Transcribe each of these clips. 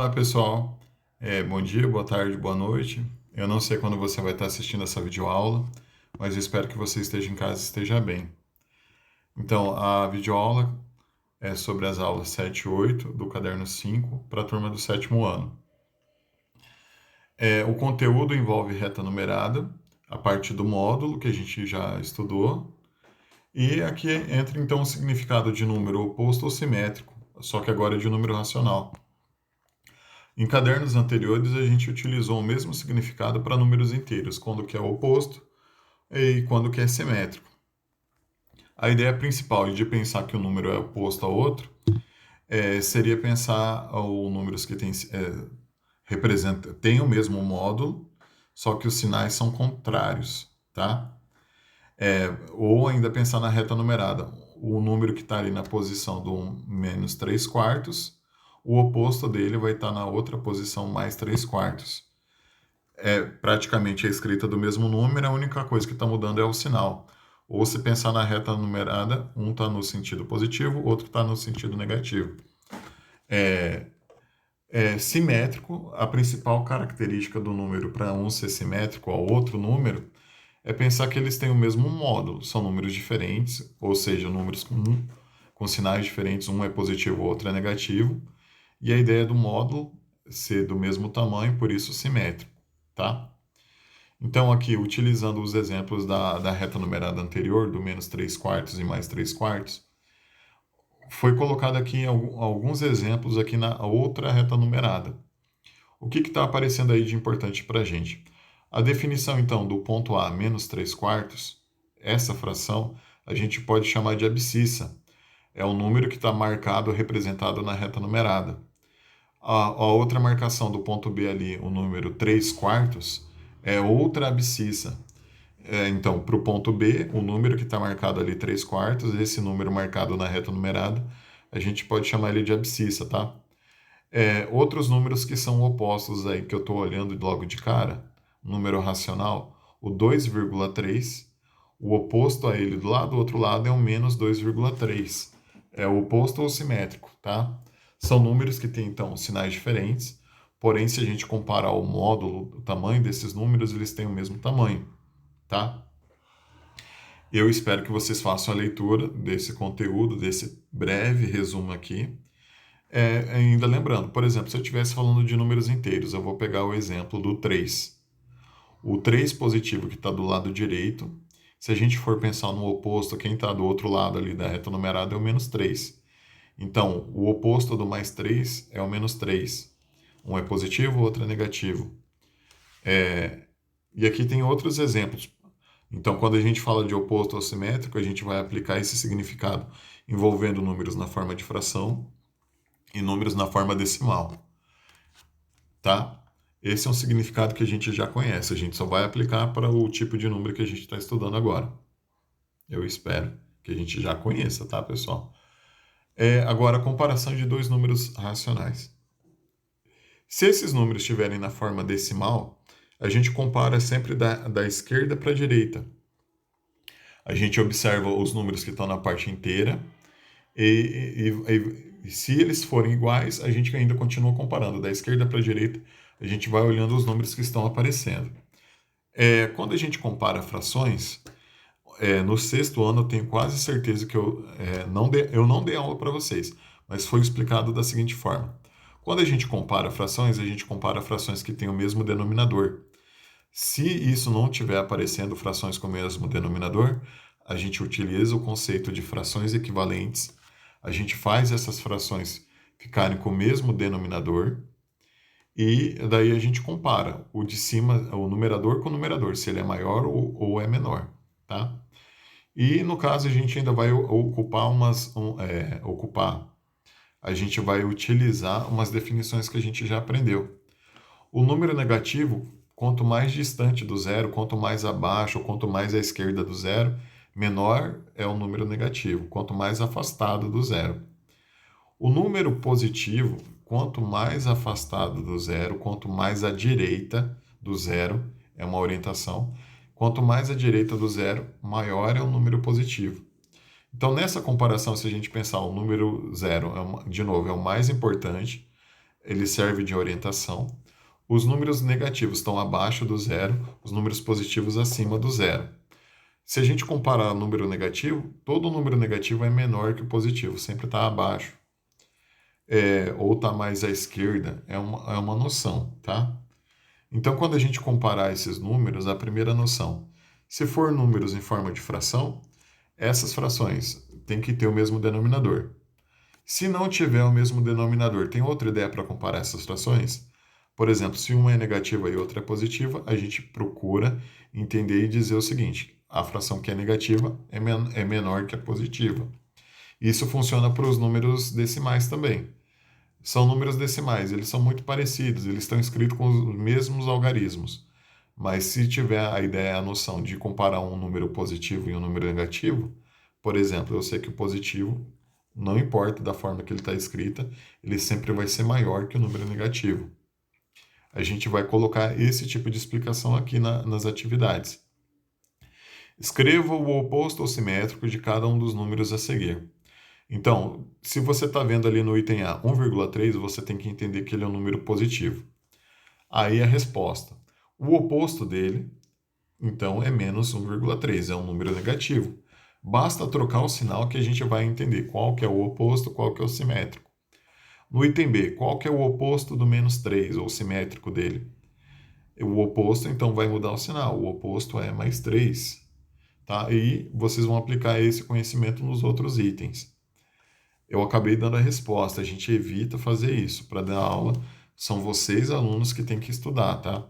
Olá pessoal, bom dia, boa tarde, boa noite. Eu não sei quando você vai estar assistindo essa videoaula, mas eu espero que você esteja em casa e esteja bem. Então, a videoaula é sobre as aulas 7 e 8 do caderno 5 para a turma do sétimo ano. O conteúdo envolve reta numerada, a parte do módulo que a gente já estudou, e aqui entra então o significado de número oposto ou simétrico, só que agora é de número racional. Em cadernos anteriores, a gente utilizou o mesmo significado para números inteiros, quando que é oposto e quando que é simétrico. A ideia principal de pensar que o número é oposto a outro seria pensar os números que têm o mesmo módulo, só que os sinais são contrários, tá? Ou ainda pensar na reta numerada. O número que está ali na posição do menos 3 quartos, o oposto dele vai estar na outra posição mais 3 quartos. É praticamente a escrita do mesmo número, a única coisa que está mudando é o sinal. Ou se pensar na reta numerada, um está no sentido positivo, o outro está no sentido negativo. Simétrico, a principal característica do número para um ser simétrico ao outro número é pensar que eles têm o mesmo módulo, são números diferentes, ou seja, números com sinais diferentes, um é positivo, o outro é negativo, e a ideia do módulo ser do mesmo tamanho, por isso simétrico, tá? Então, aqui, utilizando os exemplos da reta numerada anterior, do menos 3 quartos e mais 3 quartos, foi colocado aqui alguns exemplos aqui na outra reta numerada. O que está aparecendo aí de importante para a gente? A definição, então, do ponto A menos 3 quartos, essa fração, a gente pode chamar de abscissa. É o número que está marcado, representado na reta numerada. A outra marcação do ponto B ali, o número 3 quartos, é outra abscissa. Então, para o ponto B, o número que está marcado ali 3 quartos, esse número marcado na reta numerada, a gente pode chamar ele de abscissa, tá? Outros números que são opostos aí, que eu estou olhando logo de cara, número racional, o 2,3, o oposto a ele do lado do outro lado é o menos 2,3. É o oposto ou simétrico, tá? São números que têm, então, sinais diferentes, porém, se a gente comparar o módulo, o tamanho desses números, eles têm o mesmo tamanho, tá? Eu espero que vocês façam a leitura desse conteúdo, desse breve resumo aqui. Ainda lembrando, por exemplo, se eu estivesse falando de números inteiros, eu vou pegar o exemplo do 3. O 3 positivo que está do lado direito, se a gente for pensar no oposto, quem está do outro lado ali da reta numerada é o menos 3. Então, o oposto do mais 3 é o menos 3. Um é positivo, o outro é negativo. E aqui tem outros exemplos. Então, quando a gente fala de oposto ou simétrico, a gente vai aplicar esse significado envolvendo números na forma de fração e números na forma decimal, tá? Esse é um significado que a gente já conhece, a gente só vai aplicar para o tipo de número que a gente está estudando agora. Eu espero que a gente já conheça, tá, pessoal? Agora, a comparação de dois números racionais. Se esses números estiverem na forma decimal, a gente compara sempre da esquerda para a direita. A gente observa os números que estão na parte inteira e se eles forem iguais, a gente ainda continua comparando da esquerda para a direita, a gente vai olhando os números que estão aparecendo. Quando a gente compara frações, no sexto ano eu tenho quase certeza que eu não dei aula para vocês, mas foi explicado da seguinte forma. Quando a gente compara frações que têm o mesmo denominador. Se isso não estiver aparecendo frações com o mesmo denominador, a gente utiliza o conceito de frações equivalentes. A gente faz essas frações ficarem com o mesmo denominador e daí a gente compara o de cima, o numerador com o numerador, se ele é maior ou é menor, tá? E no caso a gente ainda vai a gente vai utilizar umas definições que a gente já aprendeu. O número negativo, quanto mais distante do zero, quanto mais abaixo, ou quanto mais à esquerda do zero, menor é o número negativo, quanto mais afastado do zero. O número positivo, quanto mais afastado do zero, quanto mais à direita do zero, é uma orientação, quanto mais à direita do zero, maior é o número positivo. Então, nessa comparação, se a gente pensar o número zero, de novo, é o mais importante, ele serve de orientação. Os números negativos estão abaixo do zero, os números positivos acima do zero. Se a gente comparar número negativo, todo número negativo é menor que o positivo, sempre está abaixo. Ou está mais à esquerda, é uma noção, tá? Então, quando a gente comparar esses números, a primeira noção, se for números em forma de fração, essas frações têm que ter o mesmo denominador. Se não tiver o mesmo denominador, tem outra ideia para comparar essas frações? Por exemplo, se uma é negativa e outra é positiva, a gente procura entender e dizer o seguinte: a fração que é negativa é menor que a positiva. Isso funciona para os números decimais também. São números decimais, eles são muito parecidos, eles estão escritos com os mesmos algarismos. Mas se tiver a ideia, a noção de comparar um número positivo e um número negativo, por exemplo, eu sei que o positivo, não importa da forma que ele está escrita, ele sempre vai ser maior que o número negativo. A gente vai colocar esse tipo de explicação aqui nas atividades. Escreva o oposto ou simétrico de cada um dos números a seguir. Então, se você está vendo ali no item A 1,3, você tem que entender que ele é um número positivo. Aí a resposta. O oposto dele, então, é menos 1,3, é um número negativo. Basta trocar o sinal que a gente vai entender qual que é o oposto, qual que é o simétrico. No item B, qual que é o oposto do menos 3, ou simétrico dele? O oposto, então, vai mudar o sinal. O oposto é mais 3. Tá? E vocês vão aplicar esse conhecimento nos outros itens. Eu acabei dando a resposta. A gente evita fazer isso. Para dar aula, são vocês, alunos, que têm que estudar, tá?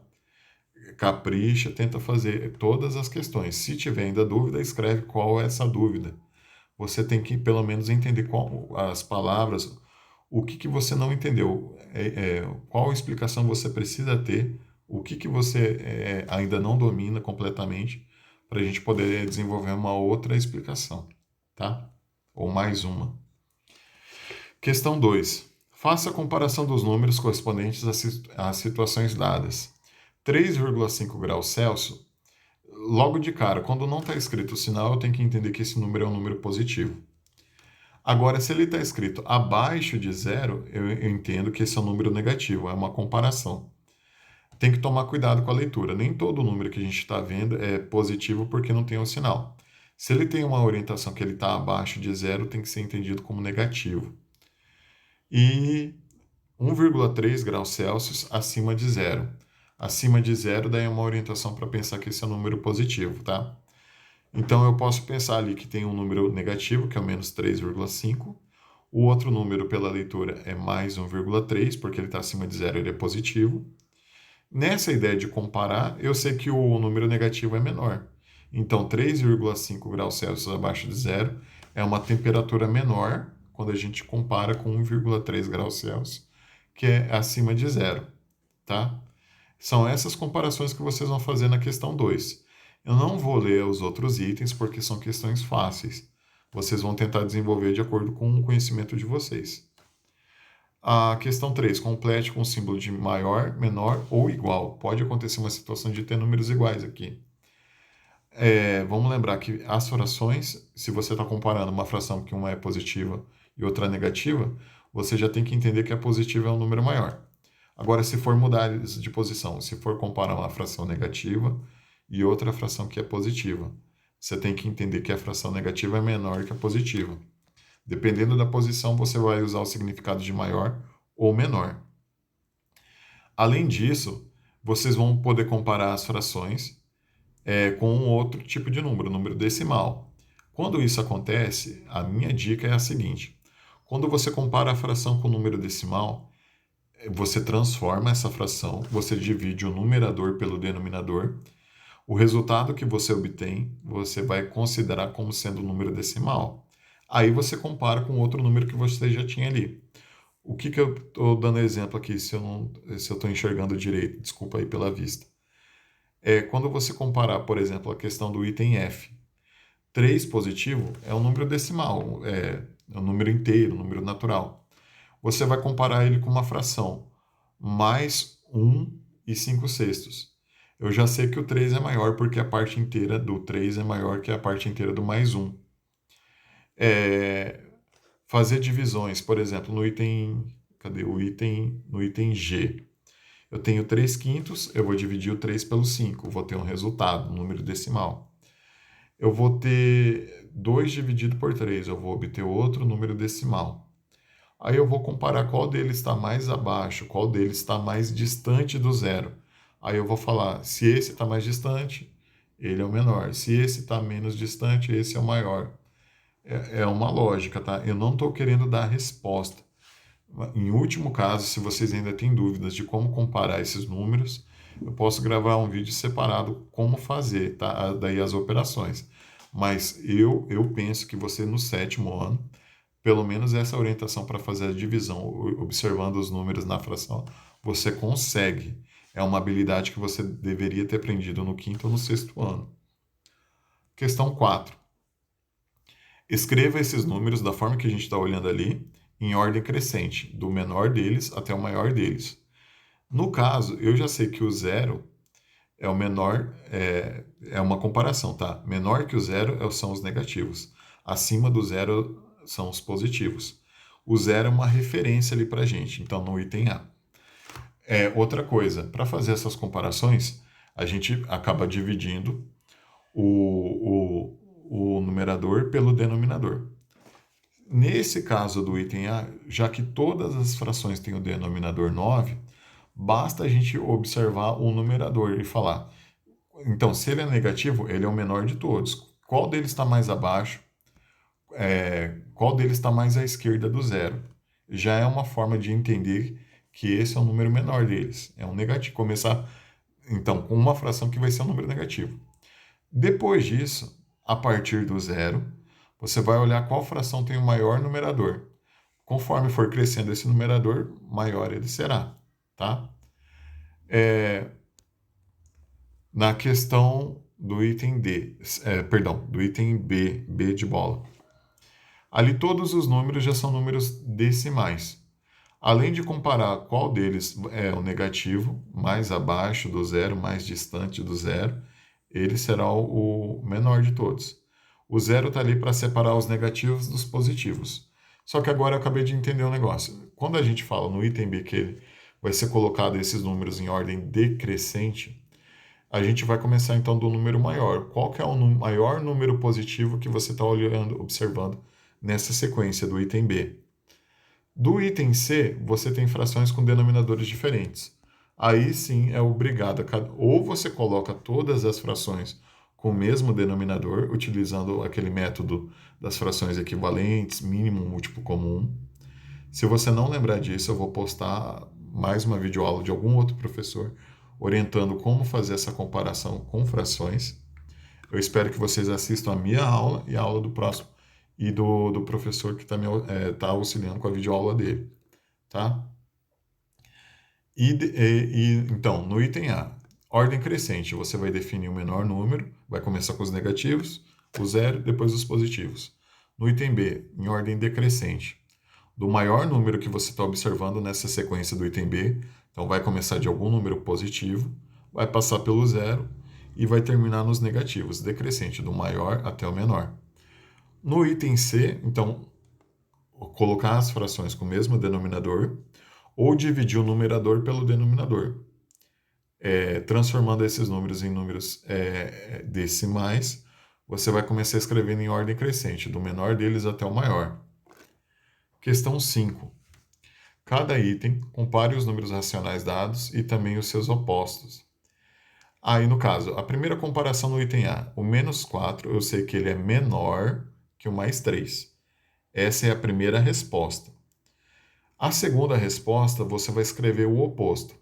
Capricha, tenta fazer todas as questões. Se tiver ainda dúvida, escreve qual é essa dúvida. Você tem que, pelo menos, entender as palavras, o que você não entendeu, qual explicação você precisa ter, o que você ainda não domina completamente, para a gente poder desenvolver uma outra explicação, tá? Ou mais uma. Questão 2. Faça a comparação dos números correspondentes às situações dadas. 3,5 graus Celsius, logo de cara, quando não está escrito o sinal, eu tenho que entender que esse número é um número positivo. Agora, se ele está escrito abaixo de zero, eu entendo que esse é um número negativo, é uma comparação. Tem que tomar cuidado com a leitura. Nem todo número que a gente está vendo é positivo porque não tem o sinal. Se ele tem uma orientação que ele está abaixo de zero, tem que ser entendido como negativo. E 1,3 graus Celsius acima de zero. Acima de zero, daí é uma orientação para pensar que esse é um número positivo, tá? Então, eu posso pensar ali que tem um número negativo, que é o menos 3,5. O outro número, pela leitura, é mais 1,3, porque ele está acima de zero, ele é positivo. Nessa ideia de comparar, eu sei que o número negativo é menor. Então, 3,5 graus Celsius abaixo de zero é uma temperatura menor quando a gente compara com 1,3 graus Celsius, que é acima de zero, tá? São essas comparações que vocês vão fazer na questão 2. Eu não vou ler os outros itens porque são questões fáceis. Vocês vão tentar desenvolver de acordo com o conhecimento de vocês. A questão 3. Complete com o símbolo de maior, menor ou igual. Pode acontecer uma situação de ter números iguais aqui. Vamos lembrar que as frações, se você está comparando uma fração que uma é positiva e outra é negativa, você já tem que entender que a positiva é um número maior. Agora, se for mudar de posição, se for comparar uma fração negativa e outra fração que é positiva, você tem que entender que a fração negativa é menor que a positiva. Dependendo da posição, você vai usar o significado de maior ou menor. Além disso, vocês vão poder comparar as frações com um outro tipo de número decimal. Quando isso acontece, a minha dica é a seguinte: quando você compara a fração com o número decimal, você transforma essa fração, você divide o numerador pelo denominador. O resultado que você obtém, você vai considerar como sendo um número decimal. Aí você compara com outro número que você já tinha ali. O que eu estou dando exemplo aqui, se eu estou enxergando direito, desculpa aí pela vista. Quando você comparar, por exemplo, a questão do item F. 3 positivo é um número decimal, é um número inteiro, um número natural. Você vai comparar ele com uma fração, mais 1,5. Eu já sei que o 3 é maior porque a parte inteira do 3 é maior que a parte inteira do mais 1. Fazer divisões, por exemplo, no item cadê no item G? Eu tenho 3/5, eu vou dividir o 3 pelo 5, vou ter um resultado, um número decimal. Eu vou ter 2 dividido por 3, eu vou obter outro número decimal. Aí eu vou comparar qual deles está mais abaixo, qual deles está mais distante do zero. Aí eu vou falar, se esse está mais distante, ele é o menor. Se esse está menos distante, esse é o maior. É uma lógica, tá? Eu não estou querendo dar resposta. Em último caso, se vocês ainda têm dúvidas de como comparar esses números, eu posso gravar um vídeo separado como fazer, tá? Daí as operações. Mas eu penso que você no sétimo ano, pelo menos essa orientação para fazer a divisão, observando os números na fração, você consegue. É uma habilidade que você deveria ter aprendido no quinto ou no sexto ano. Questão 4. Escreva esses números da forma que a gente está olhando ali, em ordem crescente, do menor deles até o maior deles. No caso, eu já sei que o zero é o menor, é uma comparação, tá? Menor que o zero são os negativos. Acima do zero são os positivos. O zero é uma referência ali para a gente, então no item A. Outra coisa, para fazer essas comparações, a gente acaba dividindo o numerador pelo denominador. Nesse caso do item A, já que todas as frações têm o denominador 9, basta a gente observar o numerador e falar. Então, se ele é negativo, ele é o menor de todos. Qual deles está mais abaixo? Qual deles está mais à esquerda do zero? Já é uma forma de entender que esse é o número menor deles. É um negativo. Começar, então, com uma fração que vai ser um número negativo. Depois disso, a partir do zero, você vai olhar qual fração tem o maior numerador. Conforme for crescendo esse numerador, maior ele será, tá? Na questão do item D, do item B de bola. Ali todos os números já são números decimais. Além de comparar qual deles é o negativo, mais abaixo do zero, mais distante do zero, ele será o menor de todos. O zero está ali para separar os negativos dos positivos. Só que agora eu acabei de entender um negócio. Quando a gente fala no item B que vai ser colocado esses números em ordem decrescente, a gente vai começar então do número maior. Qual que é o maior número positivo que você está olhando, observando nessa sequência do item B? Do item C, você tem frações com denominadores diferentes. Aí sim é obrigado ou você coloca todas as frações com o mesmo denominador, utilizando aquele método das frações equivalentes, mínimo, múltiplo comum. Se você não lembrar disso, eu vou postar mais uma videoaula de algum outro professor orientando como fazer essa comparação com frações. Eu espero que vocês assistam a minha aula e a aula do próximo e do professor que tá auxiliando com a videoaula dele, tá? Então, no item A, ordem crescente, você vai definir o menor número, vai começar com os negativos, o zero, depois os positivos. No item B, em ordem decrescente, do maior número que você está observando nessa sequência do item B, então vai começar de algum número positivo, vai passar pelo zero e vai terminar nos negativos, decrescente, do maior até o menor. No item C, então, colocar as frações com o mesmo denominador ou dividir o numerador pelo denominador, transformando esses números em números decimais, você vai começar escrevendo em ordem crescente, do menor deles até o maior. Questão 5. Cada item, compare os números racionais dados e também os seus opostos. Aí, no caso, a primeira comparação no item A, o menos 4, eu sei que ele é menor que o mais 3. Essa é a primeira resposta. A segunda resposta, você vai escrever o oposto.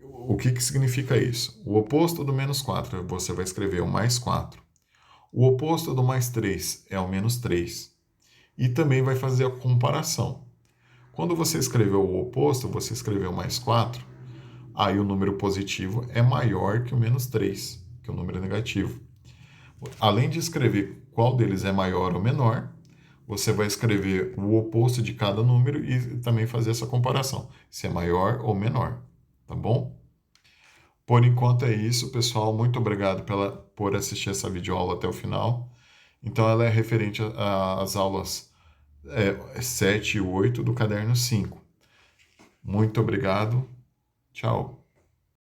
O que significa isso? O oposto do menos 4, você vai escrever o mais 4. O oposto do mais 3 é o menos 3. E também vai fazer a comparação. Quando você escreveu o oposto, você escreveu mais 4, aí o número positivo é maior que o menos 3, que é o número negativo. Além de escrever qual deles é maior ou menor, você vai escrever o oposto de cada número e também fazer essa comparação, se é maior ou menor, tá bom? Por enquanto é isso, pessoal. Muito obrigado por assistir essa videoaula até o final. Então, ela é referente às aulas 7 e 8 do caderno 5. Muito obrigado. Tchau.